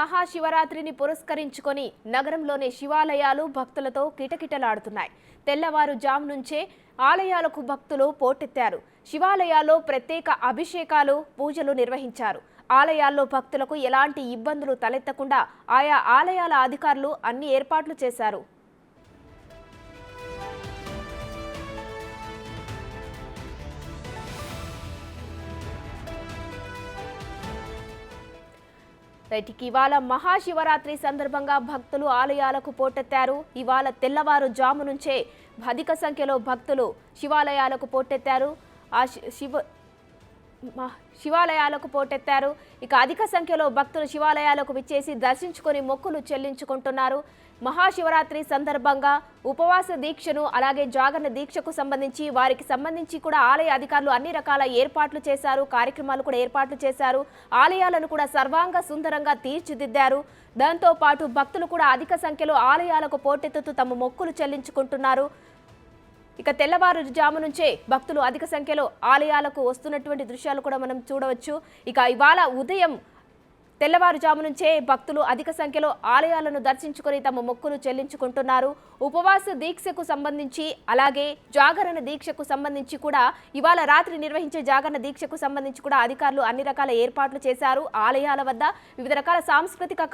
మహాశివరాత్రిని పురస్కరించుకొని నగరంలోని శివాలయాలు భక్తులతో కిటకిటలాడుతున్నాయి. తెల్లవారుజాము నుంచే ఆలయాలకు భక్తులు పోటెత్తారు. శివాలయాల్లో ప్రత్యేక అభిషేకాలు, పూజలు నిర్వహించారు. ఆలయాల్లో భక్తులకు ఎలాంటి ఇబ్బందులు తలెత్తకుండా ఆయా ఆలయాల అధికారులు అన్ని ఏర్పాట్లు చేశారు. ఇవాళ మహాశివరాత్రి సందర్భంగా భక్తులు ఆలయాలకు పోటెత్తారు. ఇవాళ తెల్లవారుజాము నుంచే అధిక సంఖ్యలో భక్తులు శివాలయాలకు పోటెత్తారు. ఇక అధిక సంఖ్యలో భక్తులు శివాలయాలకు విచ్చేసి దర్శించుకొని మొక్కులు చెల్లించుకుంటున్నారు. మహాశివరాత్రి సందర్భంగా ఉపవాస దీక్షను అలాగే జాగరణ దీక్షకు వారికి కూడా ఆలయ అధికారులు అన్ని రకాల ఏర్పాట్లు చేశారు. కార్యక్రమాలు కూడా ఏర్పాట్లు చేశారు. ఆలయాలను కూడా సర్వాంగ సుందరంగా తీర్చిదిద్దారు. దాంతో పాటు భక్తులు కూడా అధిక సంఖ్యలో ఆలయాలకు పోటెత్తుతూ తమ మొక్కులు చెల్లించుకుంటున్నారు. ఇక తెల్లవారుజాము నుంచే భక్తులు అధిక సంఖ్యలో ఆలయాలకు వస్తున్నటువంటి దృశ్యాలు కూడా మనం చూడవచ్చు. ఇక ఇవాళ ఉదయం తెల్లవారుజాము నుంచే భక్తులు అధిక సంఖ్యలో ఆలయాలను దర్శించుకొని తమ మొక్కులు చెల్లించుకుంటున్నారు. ఉపవాస దీక్షకు సంబంధించి అలాగే జాగరణ దీక్షకు సంబంధించి కూడా ఇవాళ రాత్రి నిర్వహించే జాగరణ దీక్షకు సంబంధించి కూడా అధికారులు అన్ని రకాల ఏర్పాట్లు చేశారు. ఆలయాల వద్ద వివిధ రకాల సాంస్కృతిక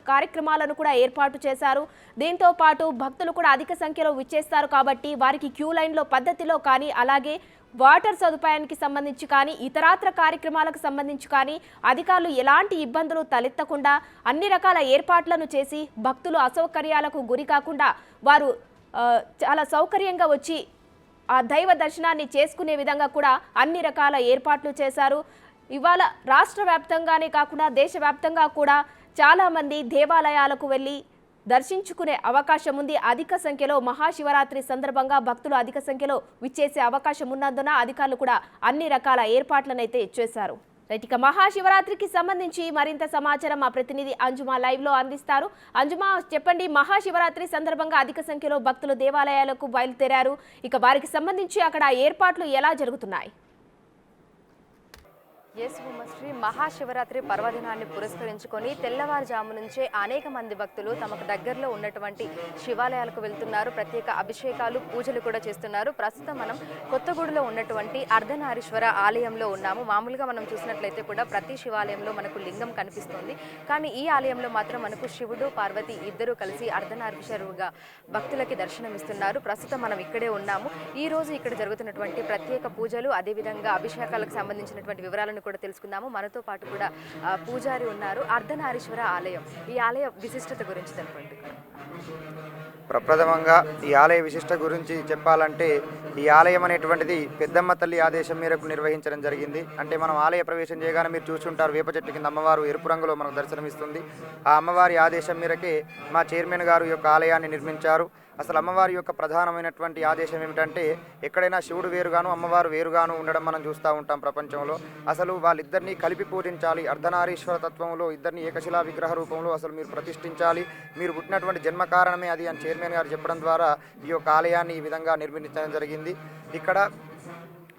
కార్యక్రమాలను కూడా ఏర్పాటు చేశారు. దీంతో పాటు భక్తులు కూడా అధిక సంఖ్యలో విచ్చేస్తారు కాబట్టి వారికి క్యూ లైన్లో పద్ధతిలో కానీ అలాగే వాటర్ సదుపాయానికి సంబంధించి కానీ ఇతరాత్ర కార్యక్రమాలకు సంబంధించి కానీ అధికారులు ఎలాంటి ఇబ్బందులు తలెత్తకుండా అన్ని రకాల ఏర్పాట్లను చేసి భక్తులు అసౌకర్యాలకు గురి కాకుండా వారు చాలా సౌకర్యంగా వచ్చి ఆ దైవ దర్శనాన్ని చేసుకునే విధంగా కూడా అన్ని రకాల ఏర్పాట్లు చేశారు. ఇవాళ రాష్ట్ర వ్యాప్తంగానే కాకుండా దేశవ్యాప్తంగా కూడా చాలామంది దేవాలయాలకు వెళ్ళి దర్శించుకునే అవకాశం ఉంది. అధిక సంఖ్యలో మహాశివరాత్రి సందర్భంగా భక్తులు అధిక సంఖ్యలో విచ్చేసే అవకాశం ఉన్నందున అధికారులు కూడా అన్ని రకాల ఏర్పాట్లనైతే చేశారు. ఇక మహాశివరాత్రికి సంబంధించి మరింత సమాచారం మా ప్రతినిధి అంజుమా లైవ్ లో అందిస్తారు. అంజుమా, చెప్పండి, మహాశివరాత్రి సందర్భంగా అధిక సంఖ్యలో భక్తులు దేవాలయాలకు బయలుదేరారు. ఇక వారికి సంబంధించి అక్కడ ఏర్పాట్లు ఎలా జరుగుతున్నాయి? శ్రీ మహాశివరాత్రి పర్వదినాన్ని పురస్కరించుకొని తెల్లవారుజాము నుంచే అనేక మంది భక్తులు తమకు దగ్గరలో ఉన్నటువంటి శివాలయాలకు వెళ్తున్నారు. ప్రత్యేక అభిషేకాలు, పూజలు కూడా చేస్తున్నారు. ప్రస్తుతం మనం కొత్తగూడలో ఉన్నటువంటి అర్ధనారీశ్వర ఆలయంలో ఉన్నాము. మామూలుగా మనం చూసినట్లయితే కూడా ప్రతి శివాలయంలో మనకు లింగం కనిపిస్తుంది. కానీ ఈ ఆలయంలో మాత్రం మనకు శివుడు, పార్వతి ఇద్దరు కలిసి అర్ధనారీశ్వరుగా భక్తులకి దర్శనమిస్తున్నారు. ప్రస్తుతం మనం ఇక్కడే ఉన్నాము. ఈ రోజు ఇక్కడ జరుగుతున్నటువంటి ప్రత్యేక పూజలు, అదేవిధంగా అభిషేకాలకు సంబంధించినటువంటి వివరాలను కూడా తెలుసుకుందాము. మనతో పాటు కూడా పూజారి ఉన్నారు. అర్ధనారీశ్వర ఆలయం, ఈ ఆలయ విశిష్టత గురించి తెలపండి. ప్రప్రథమంగా ఈ ఆలయ విశిష్ట గురించి చెప్పాలంటే ఈ ఆలయం అనేటువంటిది పెద్దమ్మ తల్లి ఆదేశం మేరకు నిర్వహించడం జరిగింది. అంటే మనం ఆలయ ప్రవేశం చేయగానే మీరు చూస్తుంటారు, వేప చెట్టు కింద అమ్మవారు ఎరుపు రంగులో మనకు దర్శనమిస్తుంది. ఆ అమ్మవారి ఆదేశం మేరకే మా చైర్మన్ గారు ఈ యొక్క ఆలయాన్ని నిర్మించారు. అసలు అమ్మవారి యొక్క ప్రధానమైనటువంటి ఆదేశం ఏమిటంటే ఎక్కడైనా శివుడు వేరుగాను అమ్మవారు వేరుగాను ఉండడం మనం చూస్తూ ఉంటాం ప్రపంచంలో. అసలు వాళ్ళిద్దరినీ కలిపి పూజించాలి. అర్ధనారీశ్వర తత్వంలో ఇద్దరిని ఏకశిలా విగ్రహ రూపంలో అసలు మీరు ప్రతిష్ఠించాలి. మీరు పుట్టినటువంటి జన్మ కారణమే అది అని చైర్మన్ గారు చెప్పడం ద్వారా ఈ యొక్క ఆలయాన్ని ఈ విధంగా నిర్మించడం జరిగింది. ఇక్కడ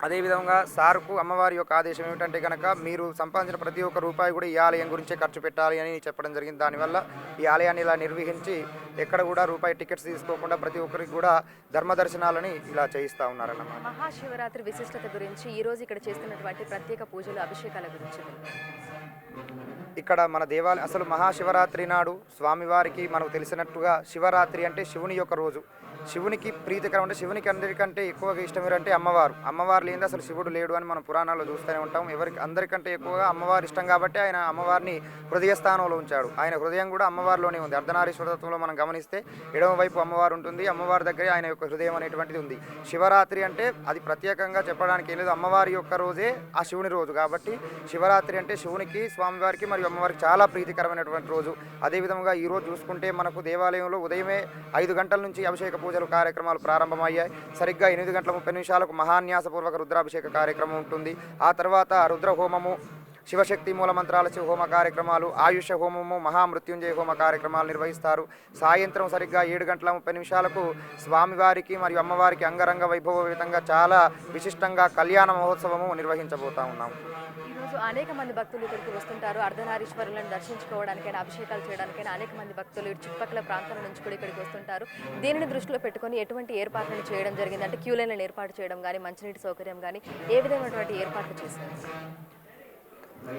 అదేవిధంగా సార్కు అమ్మవారి యొక్క ఆదేశం ఏమిటంటే కనుక మీరు సంపాదించిన ప్రతి ఒక్క రూపాయి కూడా ఈ ఆలయం గురించే ఖర్చు పెట్టాలి అని చెప్పడం జరిగింది. దానివల్ల ఈ ఆలయాన్ని ఇలా నిర్వహించి ఎక్కడ కూడా రూపాయి టికెట్స్ తీసుకోకుండా ప్రతి ఒక్కరికి కూడా ధర్మ దర్శనాలని ఇలా చేయిస్తూ ఉన్నారన్నమాట. మహాశివరాత్రి విశిష్టత గురించి ఈ రోజు ఇక్కడ చేస్తున్నటువంటి ప్రత్యేక పూజలు, అభిషేకాల గురించి ఇక్కడ మన దేవాలయం అసలు మహాశివరాత్రి నాడు స్వామివారికి మనకు తెలిసినట్టుగా శివరాత్రి అంటే శివుని యొక్క రోజు. శివునికి ప్రీతికరం అంటే శివునికి అందరికంటే ఎక్కువగా ఇష్టం ఏంటంటే అమ్మవారు లేనిది అసలు శివుడు లేడు అని మనం పురాణాల్లో చూస్తూనే ఉంటాం. అందరికంటే ఎక్కువగా అమ్మవారు ఇష్టం కాబట్టి ఆయన అమ్మవారిని హృదయ స్థానంలో ఉంచాడు. ఆయన హృదయం కూడా అమ్మవారిలోనే ఉంది. అర్ధనారీశ్వరత్వంలో మనం గమనిస్తే ఎడమవైపు అమ్మవారు ఉంటుంది. అమ్మవారి దగ్గరే ఆయన యొక్క హృదయం అనేటువంటిది ఉంది. శివరాత్రి అంటే అది ప్రత్యేకంగా చెప్పడానికి ఏం లేదు, అమ్మవారి యొక్క రోజే ఆ శివుని రోజు కాబట్టి శివరాత్రి అంటే శివునికి, స్వామివారికి మరియు అమ్మవారికి చాలా ప్రీతికరమైనటువంటి రోజు. అదేవిధంగా ఈరోజు చూసుకుంటే మనకు దేవాలయంలో ఉదయమే 5 గంటల నుంచి అభిషేక పూజలు కార్యక్రమాలు ప్రారంభమయ్యాయి. సరిగ్గా 8:30 మహాన్యాసపూర్వక రుద్రాభిషేక కార్యక్రమం ఉంటుంది. ఆ తర్వాత రుద్ర హోమము, శివశక్తి మూలమంత్రాల హోమ కార్యక్రమాలు, ఆయుష హోమము, మహామృత్యుంజయ హోమ కార్యక్రమాలు నిర్వహిస్తారు. సాయంత్రం సరిగ్గా 7:30 స్వామివారికి మరియు అమ్మవారికి అంగరంగ వైభవయుతంగా చాలా విశిష్టంగా కళ్యాణ మహోత్సవము నిర్వహించబోతా ఉన్నాము. ఈరోజు అనేక మంది భక్తులు ఇక్కడికి వస్తుంటారు. అర్ధనారీశ్వరులను దర్శించుకోవడానికైనా అభిషేకాలు చేయడానికైనా అనేక మంది భక్తులు ఇటు చుట్టుపక్కల ప్రాంతాల నుంచి కూడా ఇక్కడికి వస్తుంటారు. దీనిని దృష్టిలో పెట్టుకొని ఎటువంటి ఏర్పాట్లను చేయడం జరిగింది అంటే క్యూ లైన్లను ఏర్పాటు చేయడం కానీ మంచినీటి సౌకర్యం కానీ ఏ విధమైనటువంటి ఏర్పాట్లు చేశారు?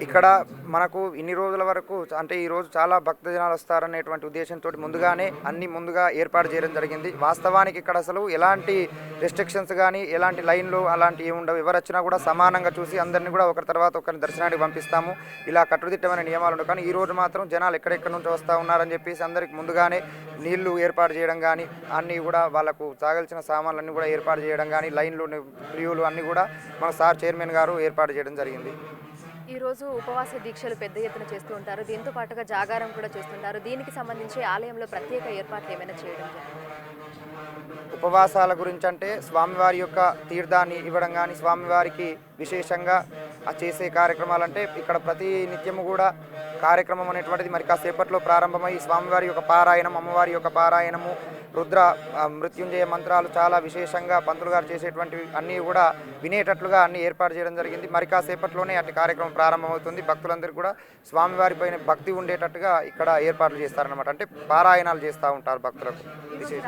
ఇక్కడ మనకు ఇన్ని రోజుల వరకు అంటే ఈరోజు చాలా భక్తజనాలు వస్తారనేటువంటి ఉద్దేశంతో ముందుగా ఏర్పాటు చేయడం జరిగింది. వాస్తవానికి ఇక్కడ అసలు ఎలాంటి రెస్ట్రిక్షన్స్ కానీ ఎలాంటి లైన్లు అలాంటివి ఏమి ఉండవు. ఎవరు వచ్చినా కూడా సమానంగా చూసి అందరినీ కూడా ఒకరి తర్వాత ఒకరిని దర్శనానికి పంపిస్తాము. ఇలా కట్టుదిట్టమైన నియమాలు ఉండవు. కానీ ఈరోజు మాత్రం జనాలు ఎక్కడెక్కడి నుంచి వస్తూ ఉన్నారని చెప్పేసి అందరికి ముందుగానే నీళ్లు ఏర్పాటు చేయడం కానీ అన్నీ కూడా వాళ్ళకు తాగాల్సిన సామాన్లన్నీ కూడా ఏర్పాటు చేయడం కానీ లైన్లు క్యూలు అన్నీ కూడా మన సార్ చైర్మన్ గారు ఏర్పాటు చేయడం జరిగింది. ఈరోజు ఉపవాస దీక్షలు పెద్ద ఎత్తున చేస్తూ ఉంటారు. దీంతో పాటుగా జాగారం కూడా చేస్తుంటారు. దీనికి సంబంధించి ఆలయంలో ప్రత్యేక ఏర్పాట్లు ఏమైనా చేయడం జరిగింది? ఉపవాసాల గురించి అంటే స్వామివారి యొక్క తీర్థాన్ని ఇవ్వడం కానీ స్వామివారికి విశేషంగా చేసే కార్యక్రమాలు అంటే ఇక్కడ ప్రతి నిత్యము కూడా కార్యక్రమం అనేటువంటిది మరి కాసేపట్లో ప్రారంభమై స్వామివారి యొక్క పారాయణం అమ్మవారి యొక్క పారాయణము రుద్ర మృత్యుంజయ మంత్రాలు చాలా విశేషంగా పంతులు గారు చేసేటువంటివి అన్నీ కూడా వినేటట్లుగా అన్ని ఏర్పాటు చేయడం జరిగింది. మరి కాసేపట్లోనే అటు కార్యక్రమం ప్రారంభమవుతుంది. భక్తులందరూ కూడా స్వామివారి పైన భక్తి ఉండేటట్టుగా ఇక్కడ ఏర్పాట్లు చేస్తారనమాట. అంటే పారాయణాలు చేస్తూ ఉంటారు భక్తులకు.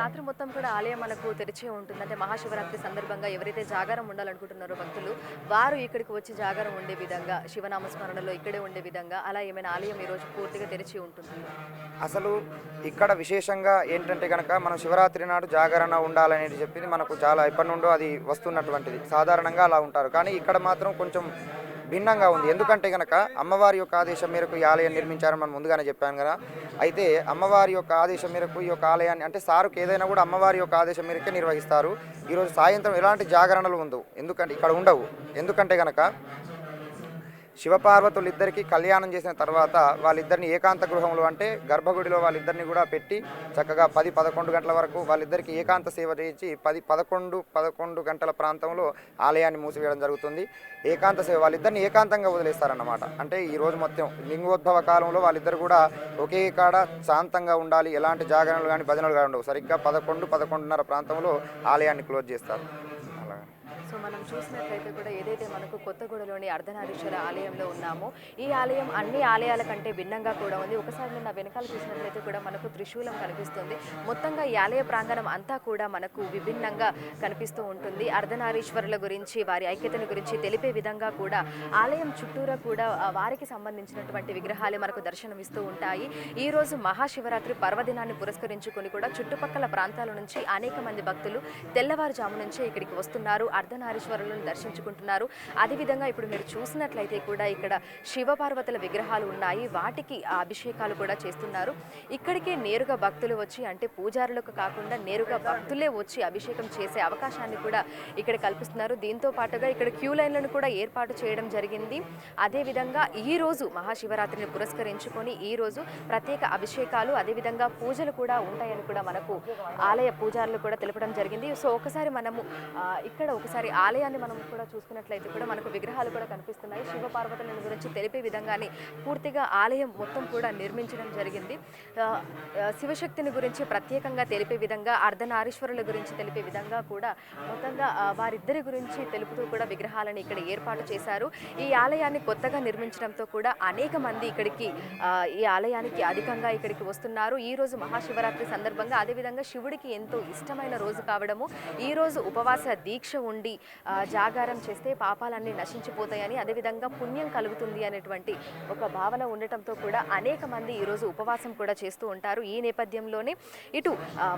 రాత్రి మొత్తం కూడా ఆలయం మనకు తెరిచే ఉంటుంది. అంటే మహాశివరాత్రి సందర్భంగా ఎవరైతే జాగారం ఉండాలనుకుంటున్నారో భక్తులు వారు ఇక్కడికి వచ్చి జాగారం ఉండే విధంగా శివనామస్మరణలో ఇక్కడే ఉండే విధంగా అలా ఏమైనా ఆలయం ఈరోజు పూర్తిగా తెరిచి ఉంటుంది? అసలు ఇక్కడ విశేషంగా ఏంటంటే కనుక మనం శివరాత్రి నాడు జాగరణ ఉండాలనేది చెప్పింది మనకు చాలా ఎప్పటి నుండో అది వస్తున్నటువంటిది. సాధారణంగా అలా ఉంటారు. కానీ ఇక్కడ మాత్రం కొంచెం భిన్నంగా ఉంది. ఎందుకంటే కనుక అమ్మవారి యొక్క ఆదేశం మేరకు ఈ ఆలయం నిర్మించారని మనం ముందుగానే చెప్పాను కదా. అయితే అమ్మవారి యొక్క ఆదేశం మేరకు ఈ యొక్క ఆలయాన్ని అంటే సారుకు ఏదైనా కూడా అమ్మవారి యొక్క ఆదేశం మేరకే నిర్వహిస్తారు. ఈరోజు సాయంత్రం ఎలాంటి జాగరణలు ఉండవు. ఎందుకంటే కనుక శివపార్వతులు ఇద్దరికి కళ్యాణం చేసిన తర్వాత వాళ్ళిద్దరిని ఏకాంత గృహంలో అంటే గర్భగుడిలో వాళ్ళిద్దరిని కూడా పెట్టి చక్కగా 10-11 గంటల వరకు వాళ్ళిద్దరికి ఏకాంత సేవ చేయించి 11 గంటల ప్రాంతంలో ఆలయాన్ని మూసివేయడం జరుగుతుంది. ఏకాంత సేవ వాళ్ళిద్దరిని ఏకాంతంగా వదిలేస్తారన్నమాట. అంటే ఈరోజు మొత్తం లింగోద్భవ కాలంలో వాళ్ళిద్దరు కూడా ఒకే కాడ శాంతంగా ఉండాలి. ఎలాంటి జాగరణలు కానీ భజనలు కానీ ఉండవు. సరిగ్గా 11-11:30 ప్రాంతంలో ఆలయాన్ని క్లోజ్ చేస్తారు. సో మనం చూసినట్లయితే కూడా ఏదైతే మనకు కొత్తగూడలోని అర్ధనారీశ్వర ఆలయంలో ఉన్నామో ఈ ఆలయం అన్ని ఆలయాల కంటే భిన్నంగా కూడా ఉంది. ఒకసారి నిన్న వెనకాల చూసినట్లయితే కూడా మనకు త్రిశూలం కనిపిస్తుంది. మొత్తంగా ఈ ఆలయ ప్రాంగణం అంతా కూడా మనకు విభిన్నంగా కనిపిస్తూ ఉంటుంది. అర్ధనారీశ్వరుల గురించి వారి ఐక్యతను గురించి తెలిపే విధంగా కూడా ఆలయం చుట్టూరా కూడా వారికి సంబంధించినటువంటి విగ్రహాలే మనకు దర్శనమిస్తూ ఉంటాయి. ఈ రోజు మహాశివరాత్రి పర్వదినాన్ని పురస్కరించుకొని కూడా చుట్టుపక్కల ప్రాంతాల నుంచి అనేక మంది భక్తులు తెల్లవారుజాము నుంచే ఇక్కడికి వస్తున్నారు. అర్ధనారీశ్వరులను దర్శించుకుంటున్నారు. అదేవిధంగా ఇప్పుడు మీరు చూసినట్లయితే కూడా ఇక్కడ శివపార్వతుల విగ్రహాలు ఉన్నాయి. వాటికి అభిషేకాలు కూడా చేస్తున్నారు. ఇక్కడికే నేరుగా భక్తులు వచ్చి అంటే పూజారులకు కాకుండా నేరుగా భక్తులే వచ్చి అభిషేకం చేసే అవకాశాన్ని కూడా ఇక్కడ కల్పిస్తున్నారు. దీంతో పాటుగా ఇక్కడ క్యూ లైన్లను కూడా ఏర్పాటు చేయడం జరిగింది. అదేవిధంగా ఈ రోజు మహాశివరాత్రిని పురస్కరించుకొని ఈ రోజు ప్రత్యేక అభిషేకాలు అదేవిధంగా పూజలు కూడా ఉంటాయని కూడా మనకు ఆలయ పూజారులు కూడా తెలపడం జరిగింది. సో ఒకసారి మనము ఇక్కడ ఒకసారి ఆలయాన్ని మనం కూడా చూసుకున్నట్లయితే కూడా మనకు విగ్రహాలు కూడా కనిపిస్తున్నాయి. శివపార్వతుల గురించి తెలిపే విధంగానే పూర్తిగా ఆలయం మొత్తం కూడా నిర్మించడం జరిగింది. శివశక్తిని గురించి ప్రత్యేకంగా తెలిపే విధంగా అర్ధనారీశ్వరుల గురించి తెలిపే విధంగా కూడా మొత్తంగా వారిద్దరి గురించి తెలుపుతూ కూడా విగ్రహాలను ఇక్కడ ఏర్పాటు చేశారు. ఈ ఆలయాన్ని కొత్తగా నిర్మించడంతో కూడా అనేక మంది ఇక్కడికి ఈ ఆలయానికి అధికంగా ఇక్కడికి వస్తున్నారు. ఈ రోజు మహాశివరాత్రి సందర్భంగా అదేవిధంగా శివుడికి ఎంతో ఇష్టమైన రోజు కావడము ఈ రోజు ఉపవాస దీక్ష ఉండి జాగారం చేస్తే పాపాలన్నీ నశించిపోతాయని అదేవిధంగా పుణ్యం కలుగుతుంది అనేటువంటి ఒక భావన ఉండటంతో కూడా అనేక మంది ఈరోజు ఉపవాసం కూడా చేస్తూ ఉంటారు. ఈ నేపథ్యంలోనే ఇటు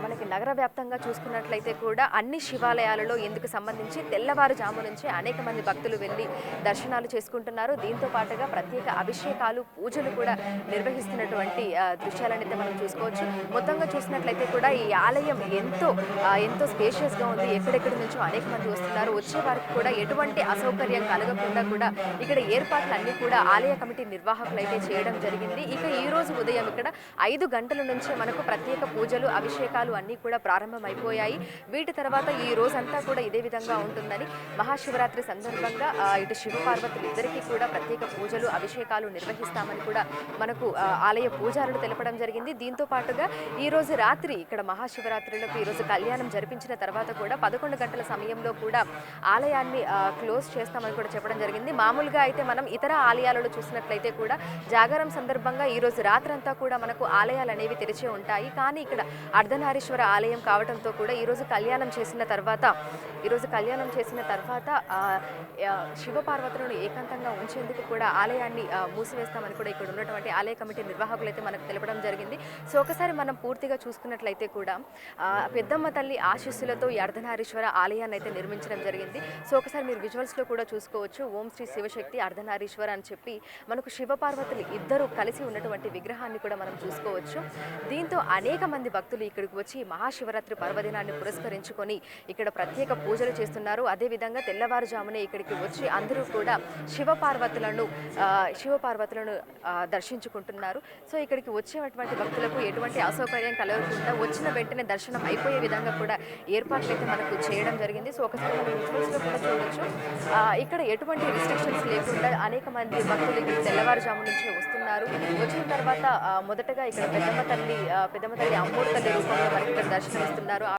మనకి నగర వ్యాప్తంగా చూసుకున్నట్లయితే కూడా అన్ని శివాలయాలలో ఇందుకు సంబంధించి తెల్లవారుజాము నుంచి అనేక మంది భక్తులు వెళ్ళి దర్శనాలు చేసుకుంటున్నారు. దీంతో పాటుగా ప్రత్యేక అభిషేకాలు పూజలు కూడా నిర్వహిస్తున్నటువంటి దృశ్యాలనైతే మనం చూసుకోవచ్చు. మొత్తంగా చూసినట్లయితే కూడా ఈ ఆలయం ఎంతో స్పేషియస్గా ఉంది. ఎక్కడెక్కడి నుంచో అనేక మంది వస్తున్నారు. వచ్చే వారికి కూడా ఎటువంటి అసౌకర్యం కలగకుండా కూడా ఇక్కడ ఏర్పాట్లు అన్ని కూడా ఆలయ కమిటీ నిర్వాహకులు అయితే చేయడం జరిగింది. ఇక ఈ రోజు ఉదయం ఇక్కడ 5 గంటల నుంచి మనకు ప్రత్యేక పూజలు అభిషేకాలు అన్నీ కూడా ప్రారంభమైపోయాయి. వీటి తర్వాత ఈ రోజంతా కూడా ఇదే విధంగా ఉంటుందని మహాశివరాత్రి సందర్భంగా ఇటు శివపార్వతులు ఇద్దరికీ కూడా ప్రత్యేక పూజలు అభిషేకాలు నిర్వహిస్తామని కూడా మనకు ఆలయ పూజారులు తెలపడం జరిగింది. దీంతో పాటుగా ఈ రోజు రాత్రి ఇక్కడ మహాశివరాత్రులకు ఈ రోజు కళ్యాణం జరిపించిన తర్వాత కూడా 11 గంటల సమయంలో కూడా ఆలయాన్ని క్లోజ్ చేస్తామని కూడా చెప్పడం జరిగింది. మామూలుగా అయితే మనం ఇతర ఆలయాలలో చూసినట్లయితే కూడా జాగారం సందర్భంగా ఈరోజు రాత్రంతా కూడా మనకు ఆలయాలు అనేవి తెరిచే ఉంటాయి. కానీ ఇక్కడ అర్ధనారీశ్వర ఆలయం కావడంతో కూడా ఈరోజు కళ్యాణం చేసిన తర్వాత శివపార్వతులను ఏకాంతంగా ఉంచేందుకు కూడా ఆలయాన్ని మూసివేస్తామని కూడా ఇక్కడ ఉన్నటువంటి ఆలయ కమిటీ నిర్వాహకులు అయితే మనకు తెలపడం జరిగింది. సో ఒకసారి మనం పూర్తిగా చూసుకున్నట్లయితే కూడా పెద్దమ్మ తల్లి ఆశీస్సులతో ఈ అర్ధనారీశ్వర ఆలయాన్ని అయితే నిర్మించడం జరిగింది. సో ఒకసారి మీరు విజువల్స్లో కూడా చూసుకోవచ్చు. ఓం శ్రీ శివశక్తి అర్ధనారీశ్వర అని చెప్పి మనకు శివపార్వతులు ఇద్దరు కలిసి ఉన్నటువంటి విగ్రహాన్ని కూడా మనం చూసుకోవచ్చు. దీంతో అనేక మంది భక్తులు ఇక్కడికి వచ్చి మహాశివరాత్రి పర్వదినాన్ని పురస్కరించుకొని ఇక్కడ ప్రత్యేక పూజలు చేస్తున్నారు. అదేవిధంగా తెల్లవారుజామునే ఇక్కడికి వచ్చి అందరూ కూడా శివపార్వతులను దర్శించుకుంటున్నారు. సో ఇక్కడికి వచ్చేటువంటి భక్తులకు ఎటువంటి అసౌకర్యం కలగకుండా వచ్చిన వెంటనే దర్శనం అయిపోయే విధంగా కూడా ఏర్పాట్లు అయితే మనకు చేయడం జరిగింది. సో ఒకసారి మనం విజువల్స్లో కూడా చూడొచ్చు. ఇక్కడ ఎటువంటి రిస్ట్రిక్షన్స్ లేకుండా అనేక మంది భక్తులు ఇక్కడ తెల్లవారుజాము నుంచి వస్తున్నారు. వచ్చిన తర్వాత మొదటగా ఇక్కడ పెద్దమ్మ తల్లి అమ్మోరు తల్లి రూపంలో మనకి ఇక్కడ దర్శనమిస్తున్నారు. ఆ